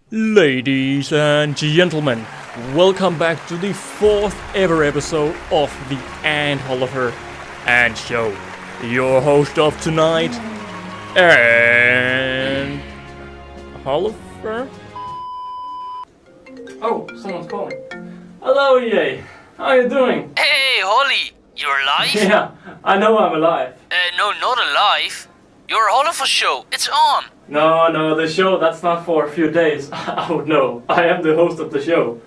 Ladies and gentlemen, welcome back to the 4th ever episode of the Ant Holleufer Ant Show. Your host of tonight, Ant Holleufer. Oh, someone's calling. Hello, EA. How are you doing? Hey, Holly, you're alive? Yeah, I know I'm alive. No, not alive. Your Holleufer show, it's on. No, the show, that's not for a few days. Oh no, I am the host of the show.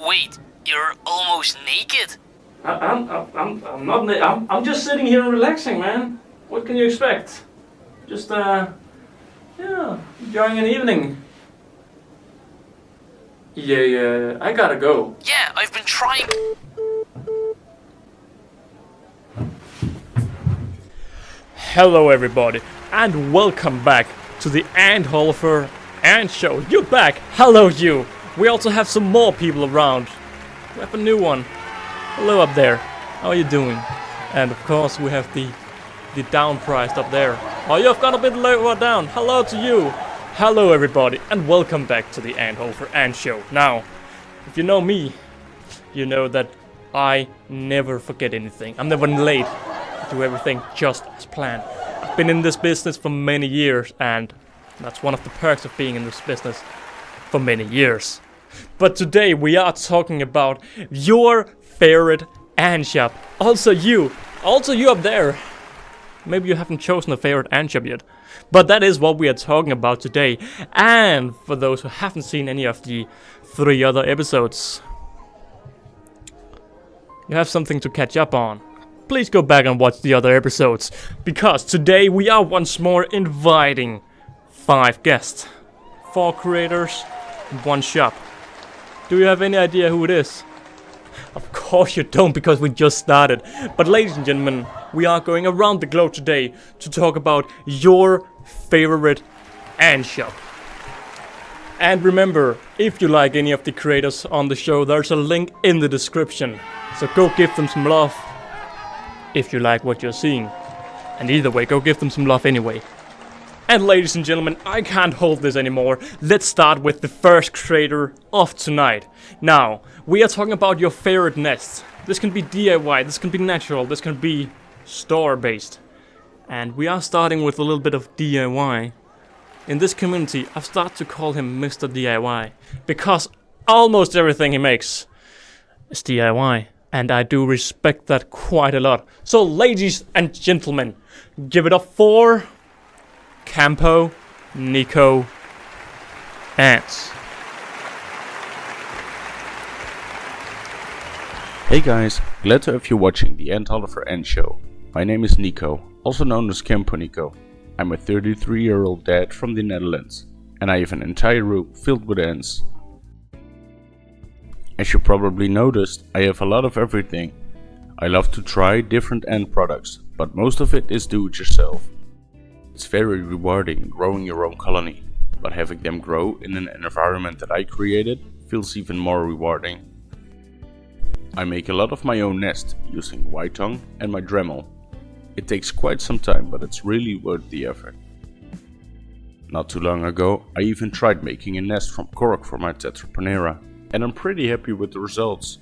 Wait, you're almost naked? I'm not. I'm just sitting here and relaxing, man. What can you expect? Just enjoying an evening. Yeah, I gotta go. Yeah, I've been trying. Hello, everybody, and welcome back to the Ant Holleufer Ant Show. You're back. Hello, you. We also have some more people around. We have a new one. Hello up there. How are you doing? And of course, we have the down-priced up there. Oh, you've gone a bit lower down. Hello to you. Hello, everybody, and welcome back to the Ant Holleufer Ant Show. Now, if you know me, you know that I never forget anything. I'm never late. I do everything just as planned. I've been in this business for many years, and that's one of the perks of being in this business for many years. But today we are talking about your favorite ant shop. Also you up there. Maybe you haven't chosen a favorite ant shop yet. But that is what we are talking about today. And for those who haven't seen any of the 3 other episodes, you have something to catch up on. Please go back and watch the other episodes, because today we are once more inviting 5 guests, 4 creators, and 1 shop. Do you have any idea who it is? Of course you don't, because we just started. But ladies and gentlemen, we are going around the globe today to talk about your favorite ant shop. And remember, if you like any of the creators on the show, there's a link in the description. So go give them some love if you like what you're seeing. And either way, go give them some love anyway. And ladies and gentlemen, I can't hold this anymore. Let's start with the first creator of tonight. Now, we are talking about your favorite nests. This can be DIY, this can be natural, this can be store-based. And we are starting with a little bit of DIY. In this community, I've started to call him Mr. DIY, because almost everything he makes is DIY. And I do respect that quite a lot. So ladies and gentlemen, give it up for Camponico Ants. Hey guys, glad to have you watching the Ant Holleufer Ant Show. My name is Nico, also known as Camponico. I'm a 33-year-old dad from the Netherlands, and I have an entire room filled with ants. As you probably noticed, I have a lot of everything. I love to try different ant products, but most of it is do it yourself. It's very rewarding growing your own colony, but having them grow in an environment that I created feels even more rewarding. I make a lot of my own nest using white tongue and my Dremel. It takes quite some time, but it's really worth the effort. Not too long ago, I even tried making a nest from cork for my Tetraponera, and I'm pretty happy with the results.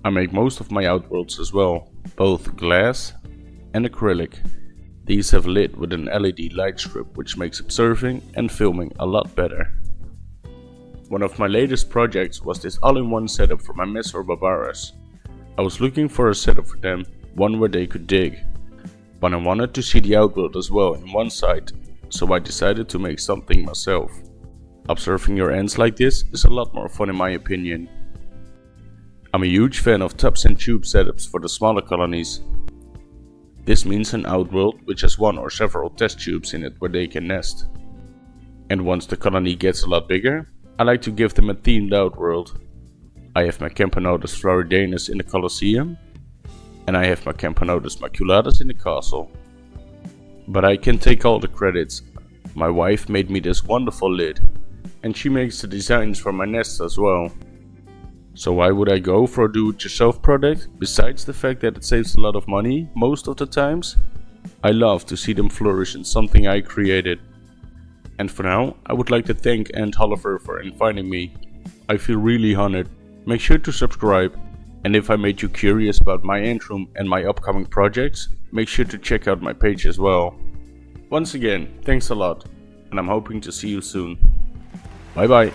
I make most of my outworlds as well, both glass and acrylic. These have lit with an LED light strip, which makes observing and filming a lot better. One of my latest projects was this all-in-one setup for my Mesorbarbaras. I was looking for a setup for them, one where they could dig, but I wanted to see the outworld as well in one side, so I decided to make something myself. Observing your ants like this is a lot more fun in my opinion. I'm a huge fan of tubs and tube setups for the smaller colonies. This means an outworld which has 1 or several test tubes in it where they can nest. And once the colony gets a lot bigger, I like to give them a themed outworld. I have my Camponico floridanus in the Colosseum, and I have my Camponico maculatus in the castle. But I can take all the credits. My wife made me this wonderful lid, and she makes the designs for my nests as well. So why would I go for a do-it-yourself product, besides the fact that it saves a lot of money most of the times? I love to see them flourish in something I created. And for now, I would like to thank Ant Holleufer for inviting me. I feel really honored. Make sure to subscribe, and if I made you curious about my ant room and my upcoming projects, make sure to check out my page as well. Once again, thanks a lot, and I'm hoping to see you soon. Bye bye.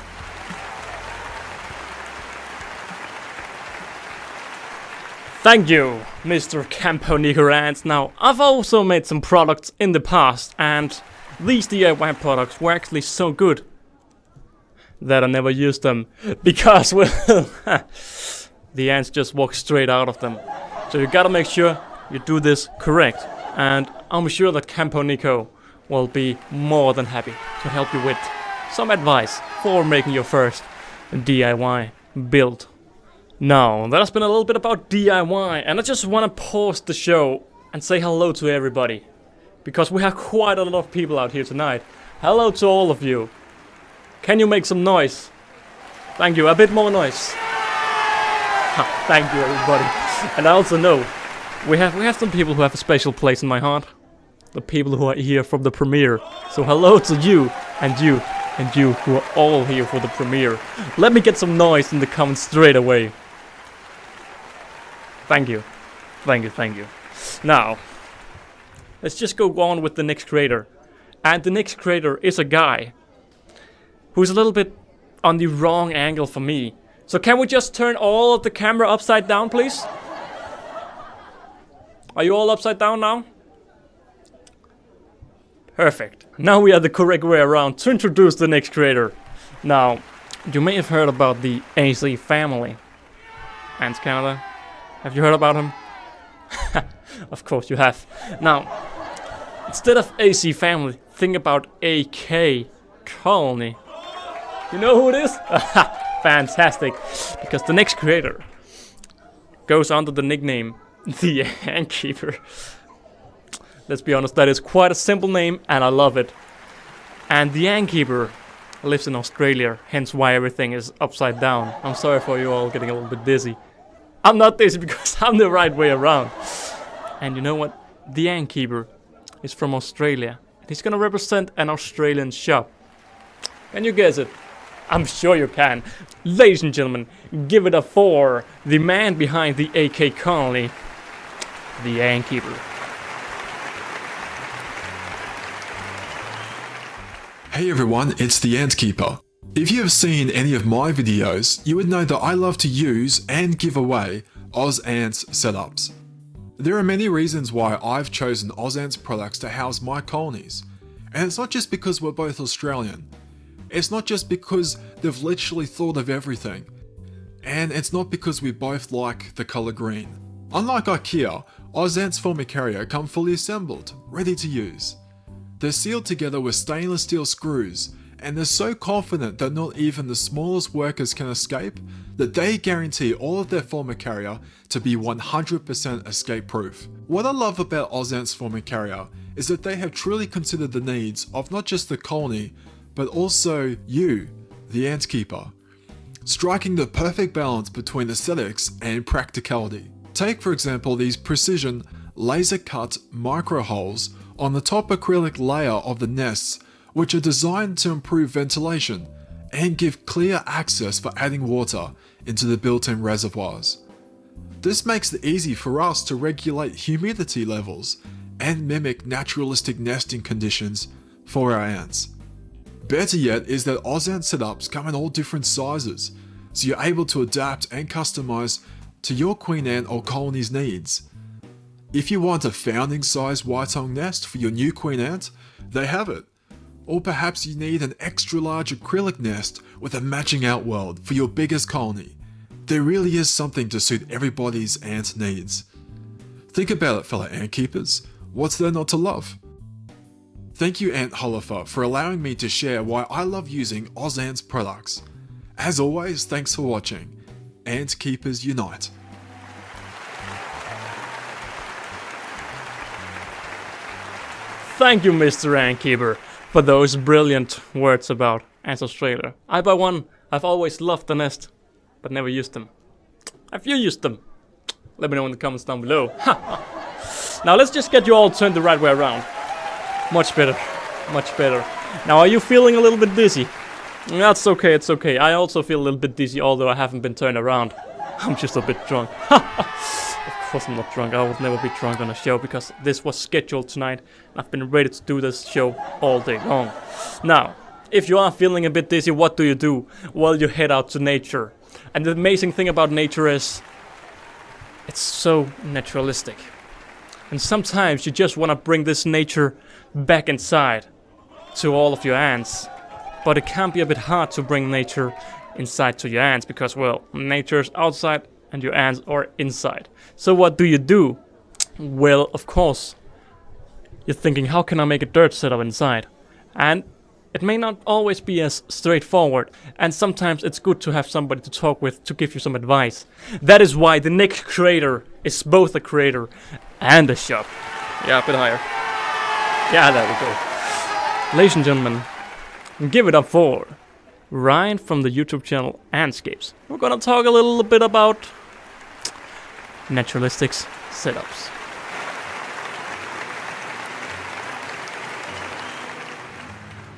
Thank you, Mr. Camponico Ants. Now, I've also made some products in the past, and these DIY products were actually so good that I never used them because, well, the ants just walk straight out of them. So you gotta make sure you do this correct, and I'm sure that Camponico will be more than happy to help you with some advice for making your first DIY build. Now, that has been a little bit about DIY, and I just want to pause the show and say hello to everybody, because we have quite a lot of people out here tonight. Hello to all of you. Can you make some noise? Thank you, a bit more noise. Thank you, everybody. And I also know we have some people who have a special place in my heart. The people who are here from the premiere. So hello to you and you and you who are all here for the premiere. Let me get some noise in the comments straight away. Thank you. Thank you, thank you. Now, let's just go on with the next creator. And the next creator is a guy who's a little bit on the wrong angle for me. So can we just turn all of the camera upside down, please? Are you all upside down now? Perfect. Now we are the correct way around to introduce the next creator. Now, you may have heard about the AC family. Ants Canada. Have you heard about him? Of course you have. Now, instead of AC family, think about AK colony. You know who it is? Fantastic. Because the next creator goes under the nickname the Ant Keeper. Let's be honest, that is quite a simple name and I love it. And the Ant Keeper lives in Australia, hence why everything is upside down. I'm sorry for you all getting a little bit dizzy. I'm not dizzy because I'm the right way around. And you know what? The Ant Keeper is from Australia. He's gonna represent an Australian shop. Can you guess it? I'm sure you can. Ladies and gentlemen, give it up for the man behind the AK colony, the Ant Keeper. Hey everyone, it's the Ant Keeper. If you have seen any of my videos, you would know that I love to use and give away AusAnts setups. There are many reasons why I've chosen AusAnts products to house my colonies. And it's not just because we're both Australian. It's not just because they've literally thought of everything. And it's not because we both like the colour green. Unlike IKEA, AusAnts Formicaria come fully assembled, ready to use. They're sealed together with stainless steel screws, and they're so confident that not even the smallest workers can escape, that they guarantee all of their Formicaria to be 100% escape proof. What I love about AusAnts Formicaria is that they have truly considered the needs of not just the colony, but also you, the Ant Keeper, striking the perfect balance between aesthetics and practicality. Take for example these precision laser cut micro holes on the top acrylic layer of the nests, which are designed to improve ventilation and give clear access for adding water into the built-in reservoirs. This makes it easy for us to regulate humidity levels and mimic naturalistic nesting conditions for our ants. Better yet is that AusAnts setups come in all different sizes, so you're able to adapt and customize to your queen ant or colony's needs. If you want a founding size white-tongue nest for your new queen ant, they have it. Or perhaps you need an extra large acrylic nest with a matching outworld for your biggest colony. There really is something to suit everybody's ant needs. Think about it, fellow ant keepers. What's there not to love? Thank you, Ant Holleufer, for allowing me to share why I love using AusAnts products. As always, thanks for watching. Ant Keepers Unite. Thank you, Mr. Ant Keeper, for those brilliant words about Ants Australia. I, by one, I've always loved the nest, but never used them. Have you used them? Let me know in the comments down below. Now let's just get you all turned the right way around. Much better, much better. Now, are you feeling a little bit dizzy? That's okay, it's okay. I also feel a little bit dizzy, although I haven't been turned around. I'm just a bit drunk. Of course I'm not drunk. I would never be drunk on a show because this was scheduled tonight. I've been ready to do this show all day long. Now, if you are feeling a bit dizzy, what do? Well, you head out to nature. And the amazing thing about nature is it's so naturalistic. And sometimes you just want to bring this nature back inside to all of your ants. But it can be a bit hard to bring nature inside to your ants because, well, nature's outside and your ants are inside. So what do? Well, of course, you're thinking, how can I make a dirt setup inside? And it may not always be as straightforward, and sometimes it's good to have somebody to talk with to give you some advice. That is why the next creator is both a creator and a shop. Yeah, a bit higher. Yeah, there we go. Ladies and gentlemen, give it up for Ryan from the YouTube channel AntScapes. We're gonna talk a little bit about naturalistics setups.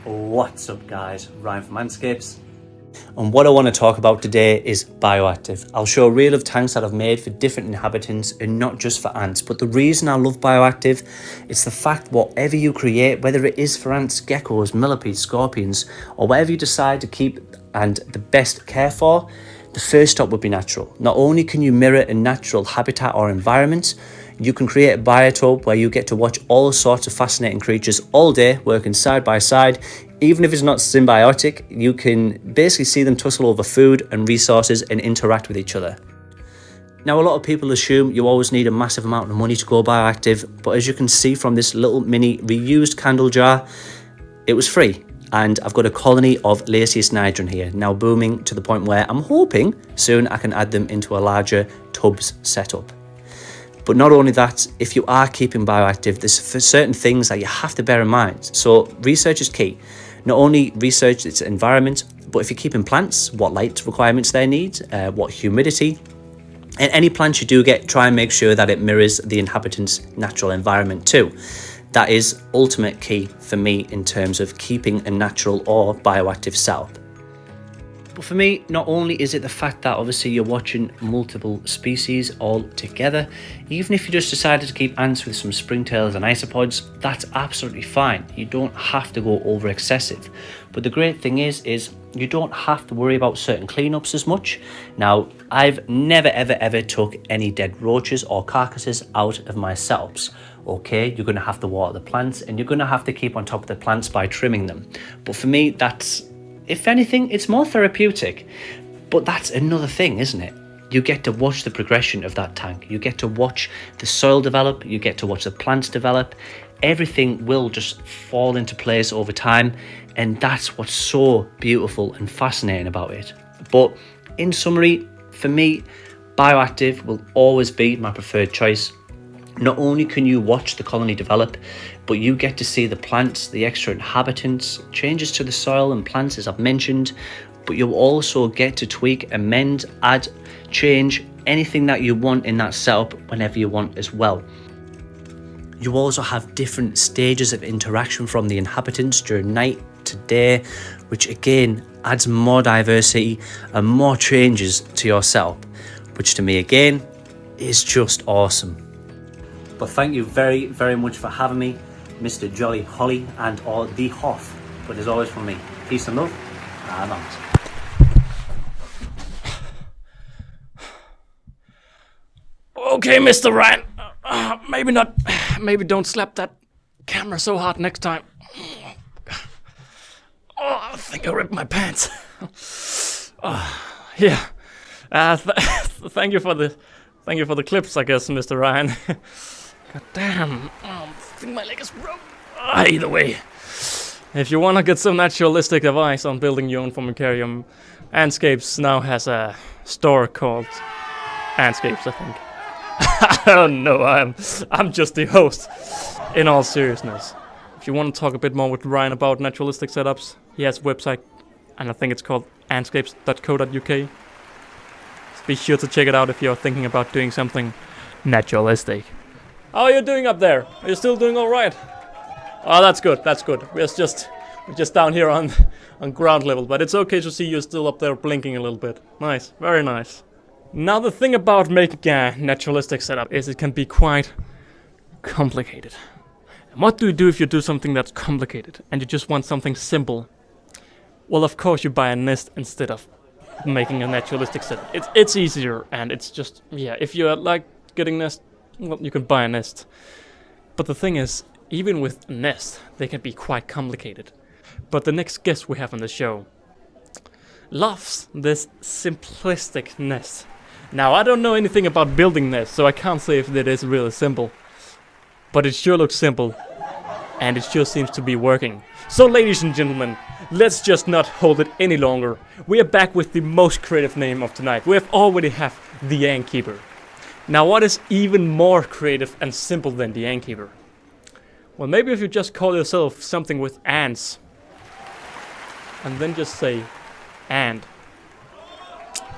What's up guys, Ryan from AntScapes, and what I want to talk about today is Bioactive. I'll show a reel of tanks that I've made for different inhabitants and not just for ants, but the reason I love Bioactive is the fact whatever you create, whether it is for ants, geckos, millipedes, scorpions, or whatever you decide to keep and the best care for, the first stop would be natural. Not only can you mirror a natural habitat or environment, you can create a biotope where you get to watch all sorts of fascinating creatures all day working side by side. Even if it's not symbiotic, you can basically see them tussle over food and resources and interact with each other. Now, a lot of people assume you always need a massive amount of money to go bioactive, but as you can see from this little mini reused candle jar, it was free. And I've got a colony of Lasius nigrum here, now booming to the point where I'm hoping soon I can add them into a larger tubs setup. But not only that, if you are keeping bioactive, there's certain things that you have to bear in mind. So research is key. Not only research its environment, but if you're keeping plants, what light requirements they need, what humidity. And any plants you do get, try and make sure that it mirrors the inhabitant's natural environment too. That is ultimate key for me in terms of keeping a natural or bioactive setup. But for me, not only is it the fact that obviously you're watching multiple species all together, even if you just decided to keep ants with some springtails and isopods, that's absolutely fine. You don't have to go over excessive. But the great thing is you don't have to worry about certain cleanups as much. Now, I've never ever took any dead roaches or carcasses out of my setups. Okay, you're gonna have to water the plants and you're gonna have to keep on top of the plants by trimming them. But for me, that's, if anything, it's more therapeutic. But that's another thing, isn't it? You get to watch the progression of that tank. You get to watch the soil develop. You get to watch the plants develop. Everything will just fall into place over time. And that's what's so beautiful and fascinating about it. But in summary, for me, Bioactive will always be my preferred choice. Not only can you watch the colony develop, but you get to see the plants, the extra inhabitants, changes to the soil and plants as I've mentioned, but you'll also get to tweak, amend, add, change anything that you want in that setup whenever you want as well. You also have different stages of interaction from the inhabitants during night to day, which again adds more diversity and more changes to your setup, which to me again is just awesome. But thank you very much for having me, Mr. Jolly Holly and or the Hoff. But as always from me, peace and love, and out. Okay, Mr. Ryan. Maybe not. Maybe don't slap that camera so hard next time. Oh, I think I ripped my pants. Yeah. Thank you for the clips, I guess, Mr. Ryan. God damn. I think my leg is broke. Either way. If you want to get some naturalistic advice on building your own formicarium, AntScapes now has a store called AntScapes, I think. I don't know, I'm just the host. In all seriousness. If you want to talk a bit more with Ryan about naturalistic setups, he has a website, and I think it's called antscapes.co.uk. Be sure to check it out if you're thinking about doing something naturalistic. How are you doing up there? Are you still doing all right? Oh, that's good. We're We're just down here on ground level, but it's okay to see you still up there blinking a little bit. Nice, very nice. Now the thing about making a naturalistic setup is it can be quite complicated. And what do you do if you do something that's complicated and you just want something simple? Well, of course you buy a nest instead of making a naturalistic setup. It's easier, and it's just, yeah, if you like getting nest, well, you can buy a nest. But the thing is, even with a nest, they can be quite complicated. But the next guest we have on the show loves this simplistic nest. Now, I don't know anything about building nests, so I can't say if it is really simple. But it sure looks simple, and it sure seems to be working. So, ladies and gentlemen, let's just not hold it any longer. We are back with the most creative name of tonight. We have already have the Ant Keeper. Now, what is even more creative and simple than the Ant Keeper? Well, maybe if you just call yourself something with ants, and then just say, "and."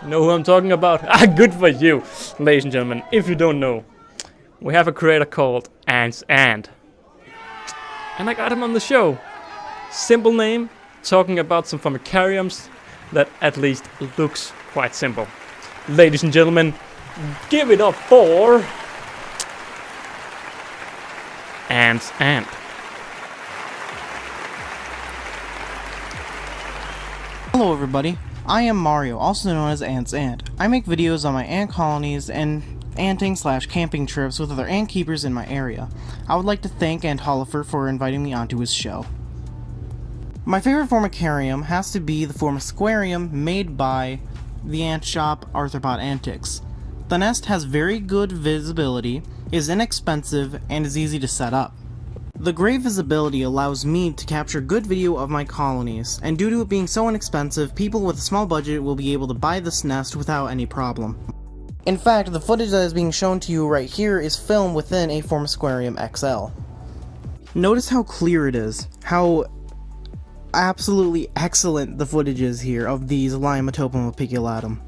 You know who I'm talking about? Ah, good for you, ladies and gentlemen. If you don't know, we have a creator called Ant, and I got him on the show. Simple name, talking about some formicariums that at least looks quite simple. Ladies and gentlemen, give it up for Ant. Hello everybody, I am Mario, also known as Ant's Ant. I make videos on my ant colonies and anting/camping trips with other ant keepers in my area. I would like to thank Ant Holleufer for inviting me onto his show. My favorite formicarium has to be the Formisquarium made by the ant shop Arthropod Antics. The nest has very good visibility, is inexpensive, and is easy to set up. The great visibility allows me to capture good video of my colonies, and due to it being so inexpensive, people with a small budget will be able to buy this nest without any problem. In fact, the footage that is being shown to you right here is filmed within a Formisquarium XL. Notice how clear it is, how absolutely excellent the footage is here of these Limatopum apiculatum.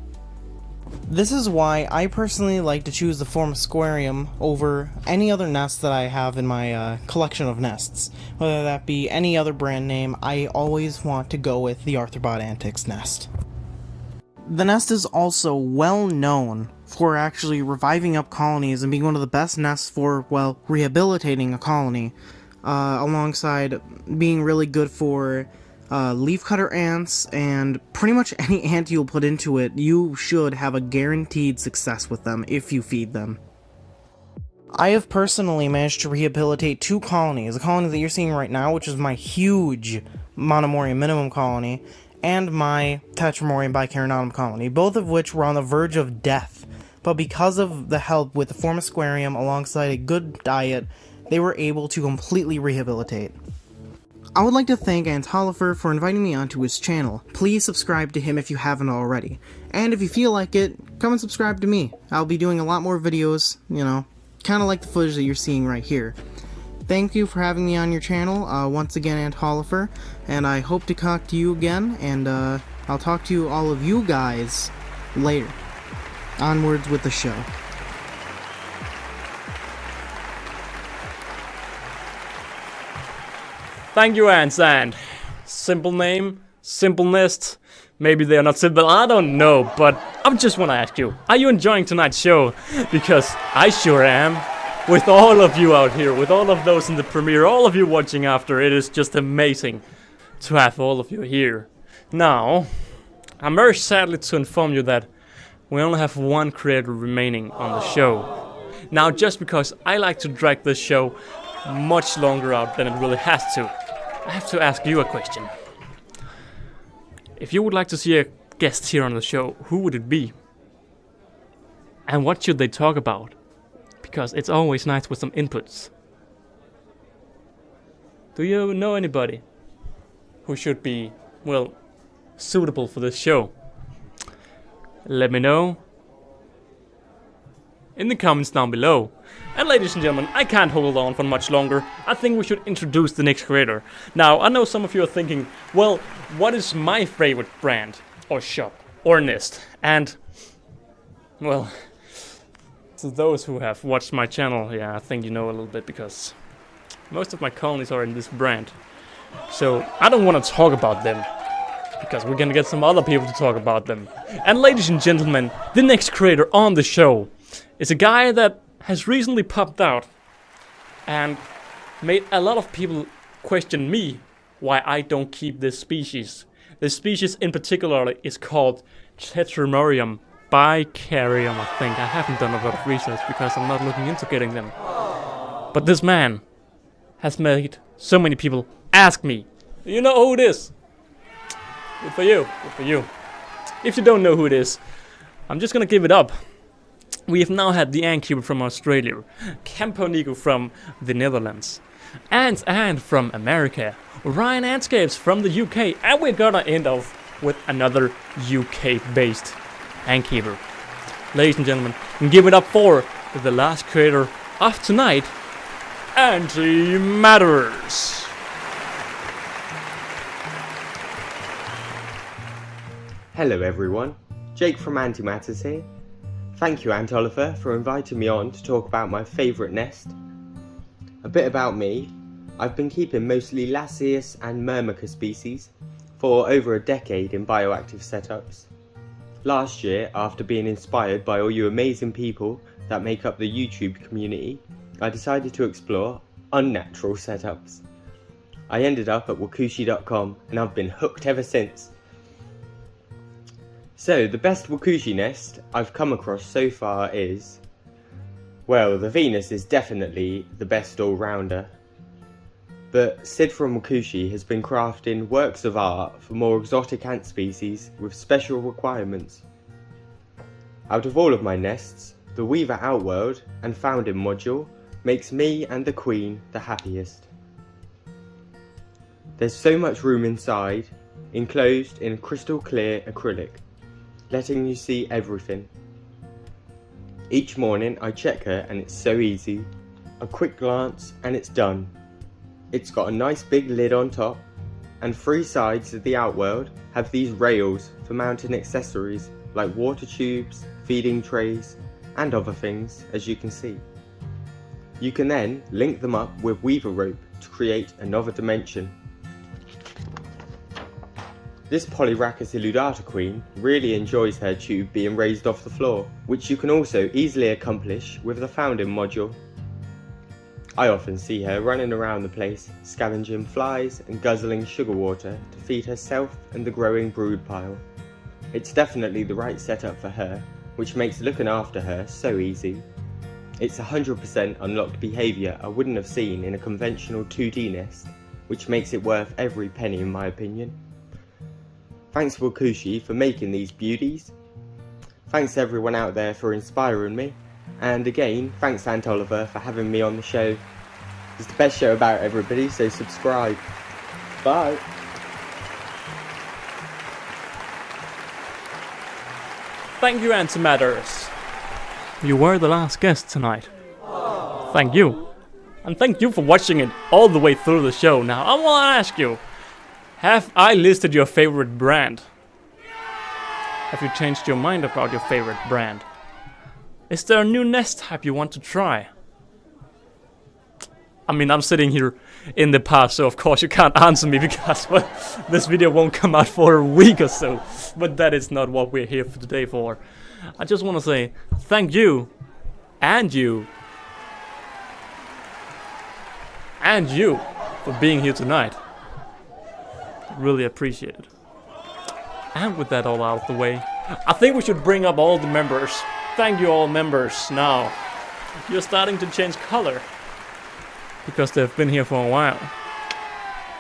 This is why I personally like to choose the Formisquarium over any other nest that I have in my collection of nests. Whether that be any other brand name, I always want to go with the Arthropod Antics nest. The nest is also well known for actually reviving up colonies and being one of the best nests for, well, rehabilitating a colony, alongside being really good for leafcutter ants, and pretty much any ant you'll put into it, you should have a guaranteed success with them if you feed them. I have personally managed to rehabilitate 2 colonies, a colony that you're seeing right now, which is my huge Monomorium minimum colony, and my Tetramorium bicarinatum colony, both of which were on the verge of death, but because of the help with the Formisquarium alongside a good diet, they were able to completely rehabilitate. I would like to thank Ant Holleufer for inviting me onto his channel. Please subscribe to him if you haven't already. And if you feel like it, come and subscribe to me. I'll be doing a lot more videos, you know, kind of like the footage that you're seeing right here. Thank you for having me on your channel, once again, Ant Holleufer, and I hope to talk to you again, and I'll talk to all of you guys later. Onwards with the show. Thank you, Ants, and simple name, simple nest. Maybe they are not simple, I don't know, but I just want to ask you, are you enjoying tonight's show? Because I sure am. With all of you out here, with all of those in the premiere, all of you watching after, it is just amazing to have all of you here. Now, I'm very sadly to inform you that we only have one creator remaining on the show. Now, just because I like to drag this show much longer out than it really has to, I have to ask you a question. If you would like to see a guest here on the show, who would it be? And what should they talk about? Because it's always nice with some inputs. Do you know anybody who should be, well, suitable for this show? Let me know in the comments down below. And ladies and gentlemen, I can't hold on for much longer. I think we should introduce the next creator. Now, I know some of you are thinking, well, what is my favorite brand, or shop, or nest? And, well, to those who have watched my channel, yeah, I think you know a little bit, because most of my colonies are in this brand. So I don't want to talk about them, because we're gonna get some other people to talk about them. And ladies and gentlemen, the next creator on the show is a guy that has recently popped out and made a lot of people question me why I don't keep this species. This species in particular is called Tetramorium bicarium, I think. I haven't done a lot of research because I'm not looking into getting them. But this man has made so many people ask me, do you know who it is? Good for you, good for you. If you don't know who it is, I'm just gonna give it up. We have now had the ant keeper from Australia, Camponico from the Netherlands, Ant from America, Ryan AntScapes from the UK, and we're gonna end off with another UK-based ant keeper. Ladies and gentlemen, give it up for the last creator of tonight, Anty Matters. Hello everyone, Jake from Anty Matters here. Thank you Ant Holleufer for inviting me on to talk about my favourite nest. A bit about me, I've been keeping mostly Lasius and Myrmica species for over a decade in bioactive setups. Last year, after being inspired by all you amazing people that make up the YouTube community, I decided to explore unnatural setups. I ended up at WaKooshi.com and I've been hooked ever since. So, the best WaKooshi nest I've come across so far is... well, the Venus is definitely the best all-rounder. But Sid from WaKooshi has been crafting works of art for more exotic ant species with special requirements. Out of all of my nests, the Weaver Outworld and Founding module makes me and the Queen the happiest. There's so much room inside, enclosed in crystal clear acrylic, letting you see everything. Each morning I check her and it's so easy. A quick glance and it's done. It's got a nice big lid on top, and 3 sides of the outworld have these rails for mounting accessories like water tubes, feeding trays, and other things, as you can see. You can then link them up with weaver rope to create another dimension. This Polyrhacus illudata queen really enjoys her tube being raised off the floor, which you can also easily accomplish with the Founding module. I often see her running around the place, scavenging flies and guzzling sugar water to feed herself and the growing brood pile. It's definitely the right setup for her, which makes looking after her so easy. It's 100% unlocked behaviour I wouldn't have seen in a conventional 2D nest, which makes it worth every penny in my opinion. Thanks WaKooshi for making these beauties. Thanks everyone out there for inspiring me. And again, thanks Ant Holleufer for having me on the show. It's the best show about everybody, so subscribe. Bye. Thank you, Anty Matters. You were the last guest tonight. Thank you. And thank you for watching it all the way through the show. Now, I want to ask you, have I listed your favorite brand? Have you changed your mind about your favorite brand? Is there a new nest type you want to try? I mean, I'm sitting here in the past, so of course you can't answer me because well, this video won't come out for a week or so. But that is not what we're here for today for. I just want to say thank you, and you, for being here tonight. Really appreciate it. And with that all out of the way, I think we should bring up all the members. Thank you all members. Now, you're starting to change color because they've been here for a while.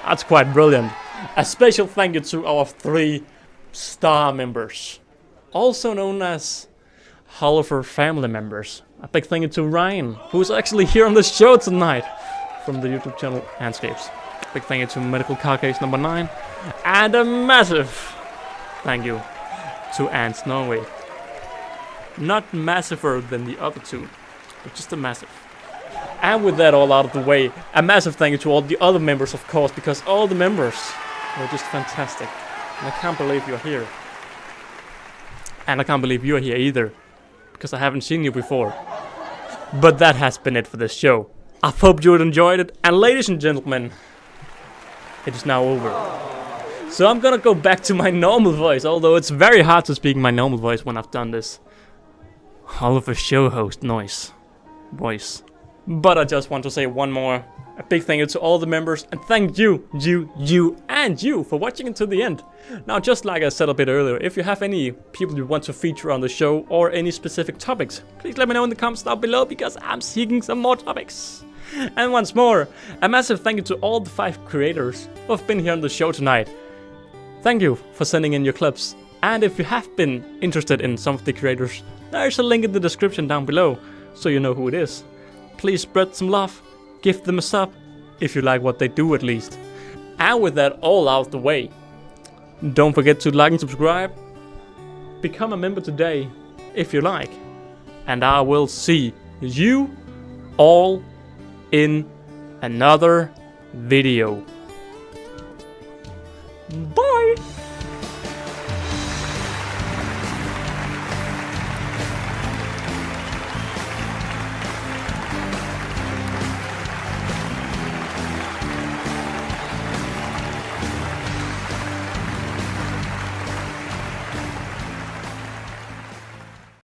That's quite brilliant. A special thank you to our 3 star members, also known as Holleufer family members. A big thank you to Ryan, who's actually here on the show tonight from the YouTube channel AntScapes. Big thank you to Medical Car Case number 9, and a massive thank you to Ants Norway. Not massiver than the other 2, but just a massive. And with that all out of the way, a massive thank you to all the other members, of course, because all the members were just fantastic. And I can't believe you're here. And I can't believe you're here either, because I haven't seen you before. But that has been it for this show. I hope you enjoyed it, and ladies and gentlemen, It is now over. So I'm gonna go back to my normal voice, although it's very hard to speak my normal voice when I've done this Holleufer show host voice. But I just want to say a big thank you to all the members, and thank you for watching until the end. Now, just like I said a bit earlier, if you have any people you want to feature on the show or any specific topics, please let me know in the comments down below, because I'm seeking some more topics. And once more, a massive thank you to all the 5 creators who have been here on the show tonight. Thank you for sending in your clips, and if you have been interested in some of the creators, there's a link in the description down below, so you know who it is. Please spread some love, give them a sub, if you like what they do at least. And with that all out the way, don't forget to like and subscribe, become a member today if you like, and I will see you all in another video. Bye!